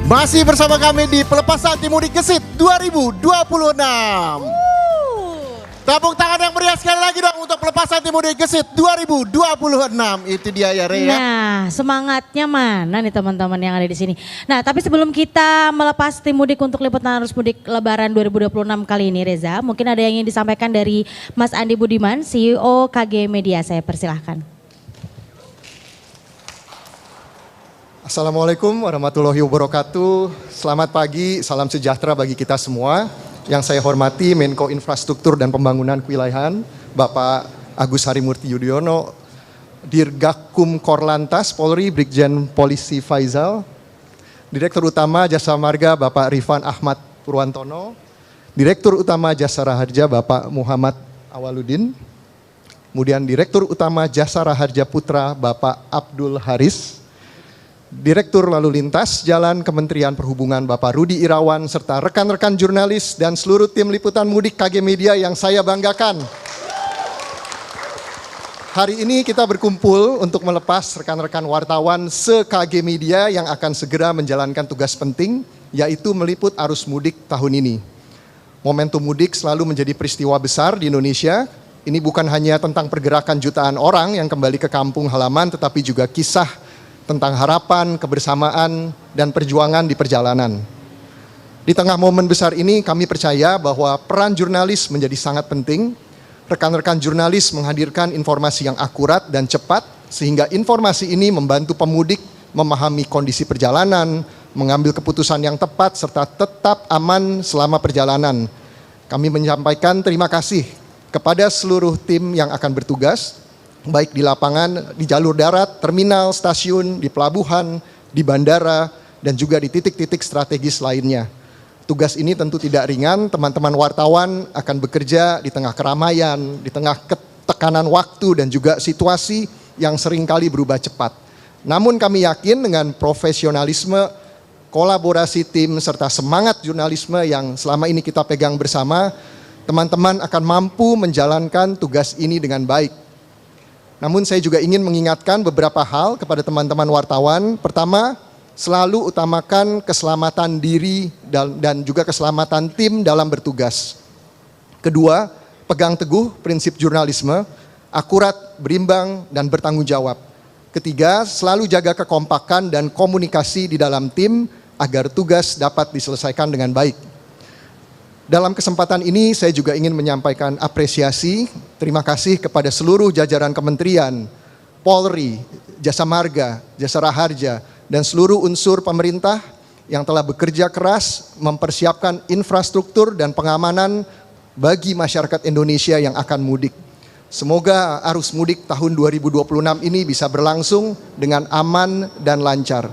Masih bersama kami di Pelepasan Tim Mudik Gesit 2026. Tepuk tangan yang meriah sekali lagi dong untuk Pelepasan Tim Mudik Gesit 2026. Itu dia ya Rea. Nah, semangatnya mana nih teman-teman yang ada di sini. Nah, tapi sebelum kita melepas tim mudik untuk liputan arus mudik Lebaran 2026 kali ini Reza, mungkin ada yang ingin disampaikan dari Mas Andi Budiman, CEO KG Media. Saya persilahkan. Assalamualaikum warahmatullahi wabarakatuh. Selamat pagi, salam sejahtera bagi kita semua. Yang saya hormati Menko Infrastruktur dan Pembangunan Kewilayahan, Bapak Agus Harimurti Yudhoyono, Dirgakum Korlantas Polri, Brigjen Polisi Faizal, Direktur Utama Jasa Marga Bapak Rifan Ahmad Purwantono, Direktur Utama Jasa Raharja Bapak Muhammad Awaludin, kemudian Direktur Utama Jasa Raharja Putra Bapak Abdul Haris, Direktur Lalu Lintas Jalan Kementerian Perhubungan Bapak Rudi Irawan, serta rekan-rekan jurnalis dan seluruh tim liputan mudik KG Media yang saya banggakan. Hari ini kita berkumpul untuk melepas rekan-rekan wartawan se-KG Media yang akan segera menjalankan tugas penting, yaitu meliput arus mudik tahun ini. Momentum mudik selalu menjadi peristiwa besar di Indonesia. Ini bukan hanya tentang pergerakan jutaan orang yang kembali ke kampung halaman, tetapi juga kisah tentang harapan, kebersamaan, dan perjuangan di perjalanan. Di tengah momen besar ini kami percaya bahwa peran jurnalis menjadi sangat penting. Rekan-rekan jurnalis menghadirkan informasi yang akurat dan cepat, sehingga informasi ini membantu pemudik memahami kondisi perjalanan, mengambil keputusan yang tepat, serta tetap aman selama perjalanan. Kami menyampaikan terima kasih kepada seluruh tim yang akan bertugas, baik di lapangan, di jalur darat, terminal, stasiun, di pelabuhan, di bandara, dan juga di titik-titik strategis lainnya. Tugas ini tentu tidak ringan, teman-teman wartawan akan bekerja di tengah keramaian, di tengah tekanan waktu dan juga situasi yang seringkali berubah cepat. Namun kami yakin dengan profesionalisme, kolaborasi tim, serta semangat jurnalisme yang selama ini kita pegang bersama, teman-teman akan mampu menjalankan tugas ini dengan baik. Namun saya juga ingin mengingatkan beberapa hal kepada teman-teman wartawan. Pertama, selalu utamakan keselamatan diri dan juga keselamatan tim dalam bertugas. Kedua, pegang teguh prinsip jurnalisme, akurat, berimbang, dan bertanggung jawab. Ketiga, selalu jaga kekompakan dan komunikasi di dalam tim agar tugas dapat diselesaikan dengan baik. Dalam kesempatan ini saya juga ingin menyampaikan apresiasi, terima kasih kepada seluruh jajaran kementerian, Polri, Jasa Marga, Jasa Raharja, dan seluruh unsur pemerintah yang telah bekerja keras mempersiapkan infrastruktur dan pengamanan bagi masyarakat Indonesia yang akan mudik. Semoga arus mudik tahun 2026 ini bisa berlangsung dengan aman dan lancar.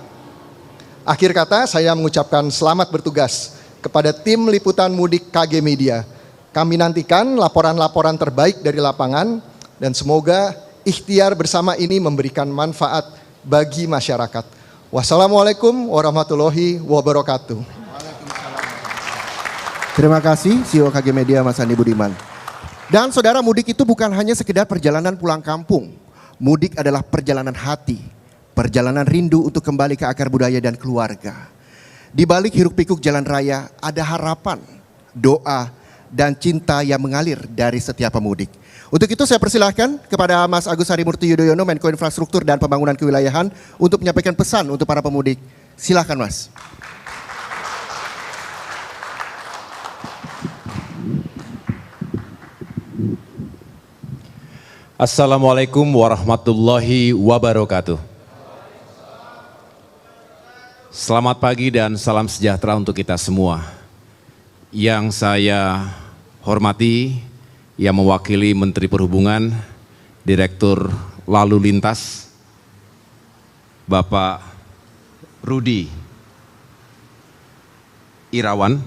Akhir kata saya mengucapkan selamat bertugas kepada tim liputan mudik KG Media. Kami nantikan laporan-laporan terbaik dari lapangan dan semoga ikhtiar bersama ini memberikan manfaat bagi masyarakat. Wassalamualaikum warahmatullahi wabarakatuh. Terima kasih CEO KG Media Mas Andi Budiman. Dan saudara, mudik itu bukan hanya sekedar perjalanan pulang kampung. Mudik adalah perjalanan hati, perjalanan rindu untuk kembali ke akar budaya dan keluarga. Di balik hiruk-pikuk jalan raya ada harapan, doa, dan cinta yang mengalir dari setiap pemudik. Untuk itu saya persilahkan kepada Mas Agus Harimurti Yudhoyono, Menko Infrastruktur dan Pembangunan Kewilayahan, untuk menyampaikan pesan untuk para pemudik. Silakan Mas. Assalamualaikum warahmatullahi wabarakatuh. Selamat pagi dan salam sejahtera untuk kita semua. Yang saya hormati, yang mewakili Menteri Perhubungan, Direktur Lalu Lintas, Bapak Rudi Irawan,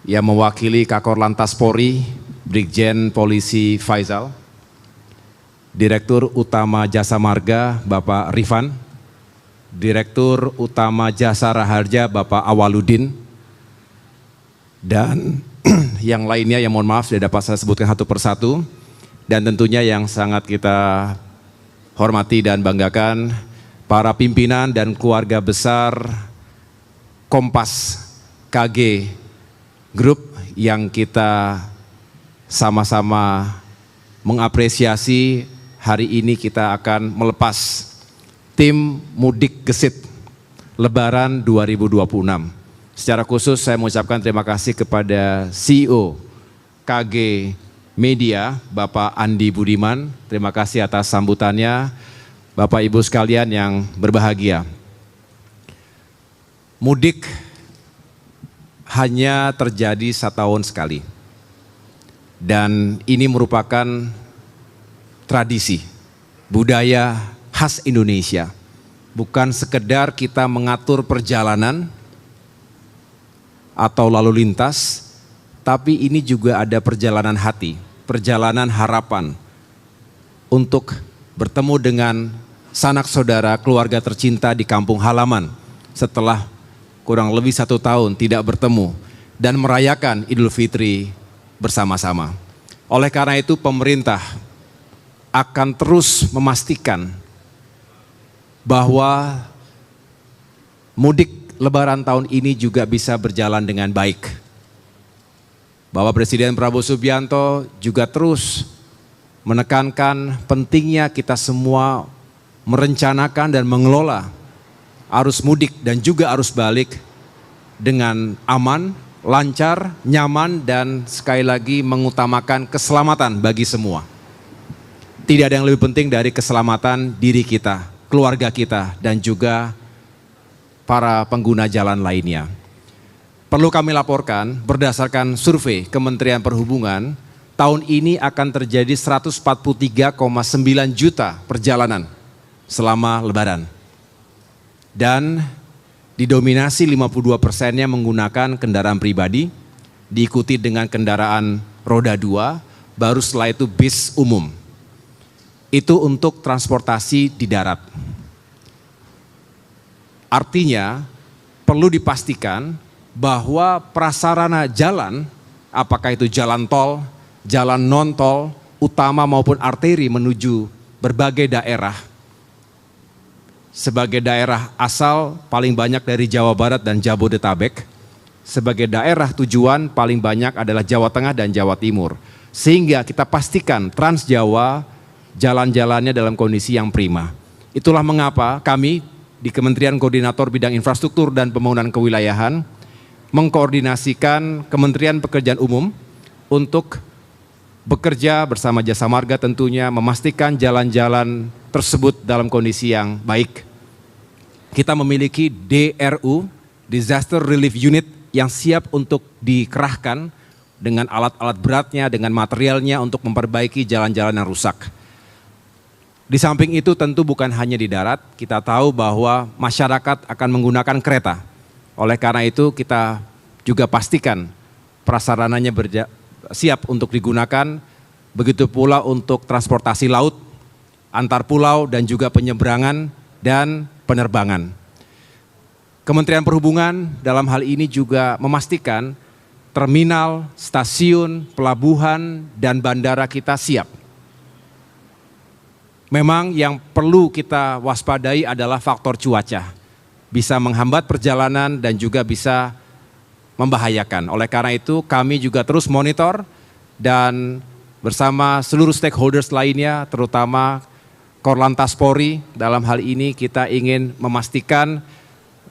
yang mewakili Kakor Lantas Polri, Brigjen Polisi Faizal, Direktur Utama Jasa Marga Bapak Rifan, Direktur Utama Jasa Raharja Bapak Awaludin, dan yang lainnya yang mohon maaf tidak dapat saya sebutkan satu persatu, dan tentunya yang sangat kita hormati dan banggakan para pimpinan dan keluarga besar Kompas KG Group yang kita sama-sama mengapresiasi. Hari ini kita akan melepas tim mudik gesit Lebaran 2026. Secara khusus saya mengucapkan terima kasih kepada CEO KG Media, Bapak Andi Budiman. Terima kasih atas sambutannya. Bapak Ibu sekalian yang berbahagia. Mudik hanya terjadi setahun sekali. Dan ini merupakan tradisi, budaya khas Indonesia. Bukan sekedar kita mengatur perjalanan atau lalu lintas, tapi ini juga ada perjalanan hati, perjalanan harapan untuk bertemu dengan sanak saudara, keluarga tercinta di kampung halaman setelah kurang lebih 1 tahun tidak bertemu dan merayakan Idul Fitri bersama-sama. Oleh karena itu pemerintah akan terus memastikan bahwa mudik Lebaran tahun ini juga bisa berjalan dengan baik. Bahwa Presiden Prabowo Subianto juga terus menekankan pentingnya kita semua merencanakan dan mengelola arus mudik dan juga arus balik dengan aman, lancar, nyaman, dan sekali lagi mengutamakan keselamatan bagi semua. Tidak ada yang lebih penting dari keselamatan diri kita, keluarga kita, dan juga para pengguna jalan lainnya. Perlu kami laporkan, berdasarkan survei Kementerian Perhubungan, tahun ini akan terjadi 143,9 juta perjalanan selama Lebaran. Dan didominasi 52%-nya menggunakan kendaraan pribadi, diikuti dengan kendaraan roda 2, baru setelah itu bis umum. Itu untuk transportasi di darat. Artinya perlu dipastikan bahwa prasarana jalan, apakah itu jalan tol, jalan non-tol, utama maupun arteri menuju berbagai daerah, sebagai daerah asal paling banyak dari Jawa Barat dan Jabodetabek, sebagai daerah tujuan paling banyak adalah Jawa Tengah dan Jawa Timur. Sehingga kita pastikan Trans Jawa jalan-jalannya dalam kondisi yang prima. Itulah mengapa kami di Kementerian Koordinator Bidang Infrastruktur dan Pembangunan Kewilayahan mengkoordinasikan Kementerian Pekerjaan Umum untuk bekerja bersama Jasa Marga tentunya memastikan jalan-jalan tersebut dalam kondisi yang baik. Kita memiliki DRU, Disaster Relief Unit, yang siap untuk dikerahkan dengan alat-alat beratnya, dengan materialnya untuk memperbaiki jalan-jalan yang rusak. Di samping itu tentu bukan hanya di darat, kita tahu bahwa masyarakat akan menggunakan kereta. Oleh karena itu kita juga pastikan prasarananya siap untuk digunakan, begitu pula untuk transportasi laut, antar pulau dan juga penyeberangan dan penerbangan. Kementerian Perhubungan dalam hal ini juga memastikan terminal, stasiun, pelabuhan, dan bandara kita siap. Memang yang perlu kita waspadai adalah faktor cuaca. Bisa menghambat perjalanan dan juga bisa membahayakan. Oleh karena itu kami juga terus monitor dan bersama seluruh stakeholders lainnya, terutama Korlantas Polri, dalam hal ini kita ingin memastikan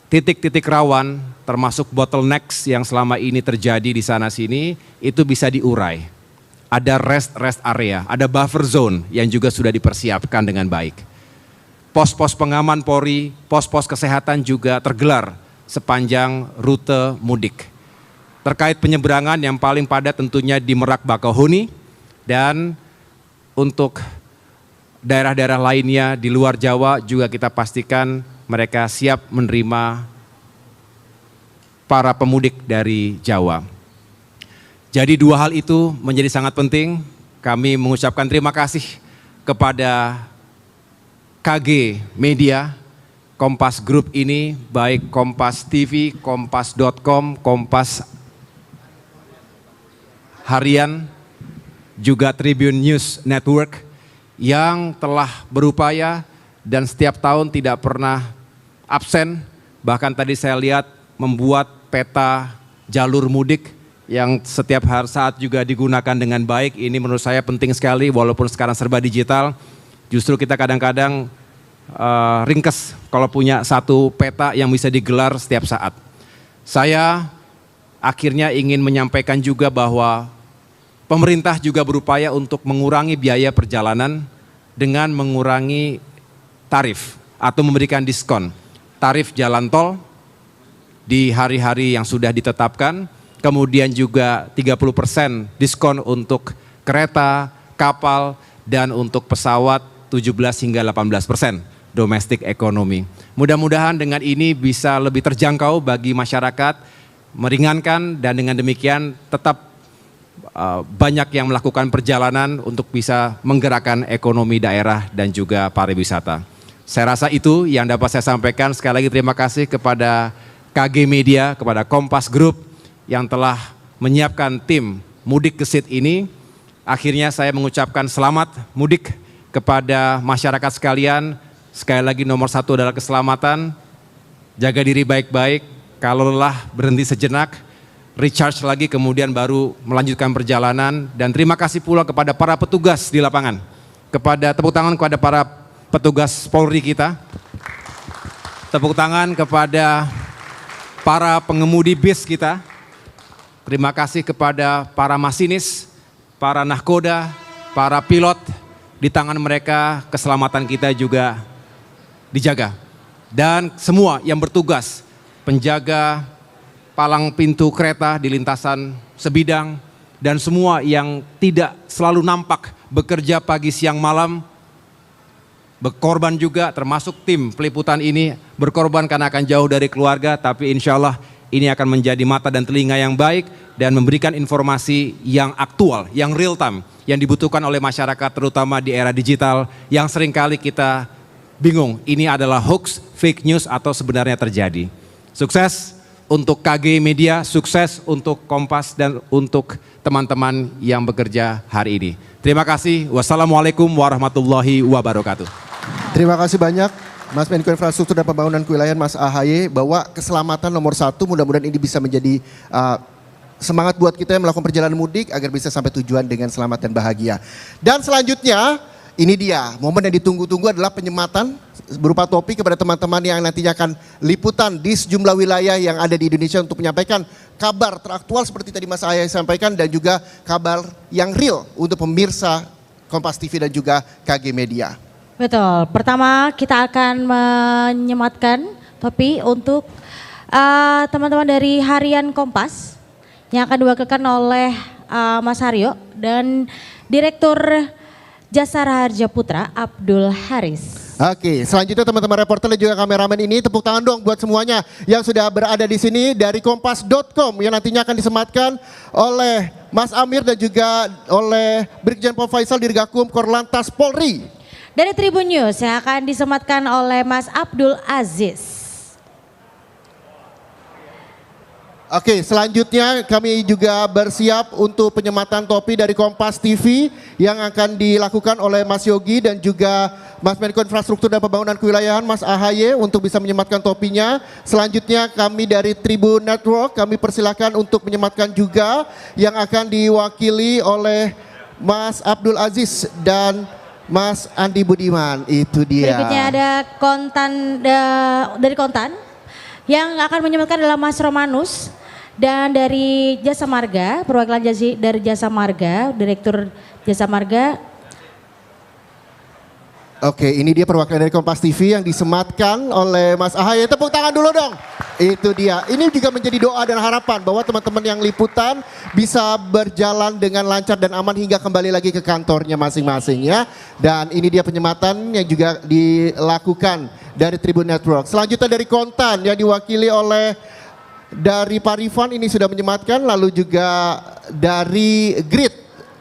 titik-titik rawan termasuk bottlenecks yang selama ini terjadi di sana-sini itu bisa diurai. Ada rest area, ada buffer zone yang juga sudah dipersiapkan dengan baik. Pos-pos pengaman Polri, pos-pos kesehatan juga tergelar sepanjang rute mudik. Terkait penyeberangan yang paling padat tentunya di Merak Bakauheni, dan untuk daerah-daerah lainnya di luar Jawa juga kita pastikan mereka siap menerima para pemudik dari Jawa. Jadi 2 hal itu menjadi sangat penting. Kami mengucapkan terima kasih kepada KG Media, Kompas Group ini, baik Kompas TV, Kompas.com, Kompas Harian, juga Tribun News Network yang telah berupaya dan setiap tahun tidak pernah absen. Bahkan tadi saya lihat membuat peta jalur mudik yang setiap saat juga digunakan dengan baik. Ini menurut saya penting sekali walaupun sekarang serba digital. Justru kita kadang-kadang ringkes kalau punya satu peta yang bisa digelar setiap saat. Saya akhirnya ingin menyampaikan juga bahwa pemerintah juga berupaya untuk mengurangi biaya perjalanan dengan mengurangi tarif atau memberikan diskon tarif jalan tol di hari-hari yang sudah ditetapkan, kemudian juga 30% diskon untuk kereta, kapal, dan untuk pesawat 17 hingga 18% domestic economy. Mudah-mudahan dengan ini bisa lebih terjangkau bagi masyarakat, meringankan, dan dengan demikian tetap banyak yang melakukan perjalanan untuk bisa menggerakkan ekonomi daerah dan juga pariwisata. Saya rasa itu yang dapat saya sampaikan. Sekali lagi terima kasih kepada KG Media, kepada Kompas Group yang telah menyiapkan tim Mudik Gesit ini. Akhirnya saya mengucapkan selamat mudik kepada masyarakat sekalian. Sekali lagi nomor satu adalah keselamatan. Jaga diri baik-baik, kalau lelah berhenti sejenak, recharge lagi kemudian baru melanjutkan perjalanan. Dan terima kasih pula kepada para petugas di lapangan. Tepuk tangan kepada para petugas Polri kita. Tepuk tangan kepada para pengemudi bis kita. Terima kasih kepada para masinis, para nahkoda, para pilot. Di tangan mereka keselamatan kita juga dijaga. Dan semua yang bertugas, penjaga palang pintu kereta di lintasan sebidang, dan semua yang tidak selalu nampak bekerja pagi siang malam, berkorban juga, termasuk tim peliputan ini berkorban karena akan jauh dari keluarga, tapi insya Allah ini akan menjadi mata dan telinga yang baik dan memberikan informasi yang aktual, yang real time, yang dibutuhkan oleh masyarakat terutama di era digital yang seringkali kita bingung ini adalah hoax, fake news atau sebenarnya terjadi. Sukses untuk KG Media, sukses untuk Kompas dan untuk teman-teman yang bekerja hari ini. Terima kasih. Wassalamualaikum warahmatullahi wabarakatuh. Terima kasih banyak Mas Menko Infrastruktur dan Pembangunan Kewilayahan Mas AHY, bahwa keselamatan nomor satu, mudah-mudahan ini bisa menjadi semangat buat kita yang melakukan perjalanan mudik agar bisa sampai tujuan dengan selamat dan bahagia. Dan selanjutnya ini dia momen yang ditunggu-tunggu adalah penyematan berupa topi kepada teman-teman yang nantinya akan liputan di sejumlah wilayah yang ada di Indonesia untuk menyampaikan kabar teraktual seperti tadi Mas AHY sampaikan, dan juga kabar yang real untuk pemirsa Kompas TV dan juga KG Media. Betul, pertama kita akan menyematkan topi untuk teman-teman dari Harian Kompas yang akan diwakilkan oleh Mas Haryo dan Direktur Jasa Raharja Putra Abdul Haris. Oke, selanjutnya teman-teman reporter dan juga kameramen ini, tepuk tangan dong buat semuanya yang sudah berada di sini dari kompas.com yang nantinya akan disematkan oleh Mas Amir dan juga oleh Brigjen Pol Faisal Dirgakum Korlantas Polri. Dari Tribun News yang akan disematkan oleh Mas Abdul Aziz. Oke, selanjutnya kami juga bersiap untuk penyematan topi dari Kompas TV yang akan dilakukan oleh Mas Yogi dan juga Mas Menko Infrastruktur dan Pembangunan Kewilayahan Mas AHY untuk bisa menyematkan topinya. Selanjutnya kami dari Tribun Network kami persilakan untuk menyematkan juga yang akan diwakili oleh Mas Abdul Aziz dan Mas Andi Budiman. Itu dia. Berikutnya ada Kontan dari Kontan yang akan menyematkan adalah Mas Romanus. Dan dari Jasa Marga, perwakilan dari Jasa Marga, Direktur Jasa Marga. Oke, ini dia perwakilan dari Kompas TV yang disematkan oleh Mas AHY. Tepuk tangan dulu dong. Itu dia. Ini juga menjadi doa dan harapan bahwa teman-teman yang liputan bisa berjalan dengan lancar dan aman hingga kembali lagi ke kantornya masing-masing ya. Dan ini dia penyematan yang juga dilakukan dari Tribun Network. Selanjutnya dari Kontan yang diwakili oleh dari Parifan ini sudah menyematkan, lalu juga dari Grid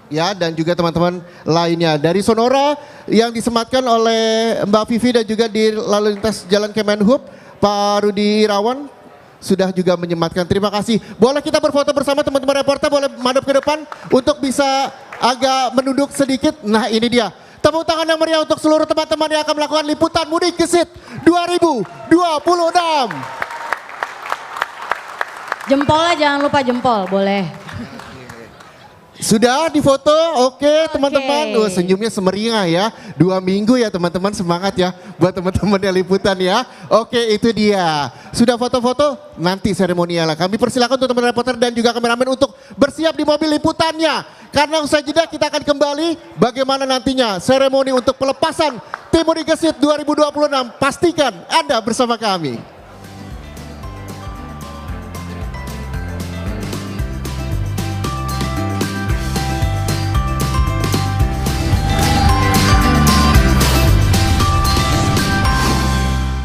ya, dan juga teman-teman lainnya dari Sonora yang disematkan oleh Mbak Vivi dan juga di lalu lintas Jalan Kemenhub Pak Rudi Irawan sudah juga menyematkan. Terima kasih. Boleh kita berfoto bersama teman-teman reporter, boleh madep ke depan untuk bisa agak menunduk sedikit. Nah ini dia. Tepuk tangan yang meriah untuk seluruh teman-teman yang akan melakukan liputan Mudik Gesit 2026. Jempolnya jangan lupa jempol, boleh. Sudah difoto? Oke teman-teman. Senyumnya semeriah ya. 2 minggu ya teman-teman, semangat ya. Buat teman-teman yang liputan ya. Oke itu dia. Sudah foto-foto? Nanti seremonial. Kami persilakan untuk teman reporter dan juga kameramen untuk bersiap di mobil liputannya. Karena usai jeda kita akan kembali bagaimana nantinya seremoni untuk pelepasan Tim Mudik Gesit 2026. Pastikan Anda bersama kami.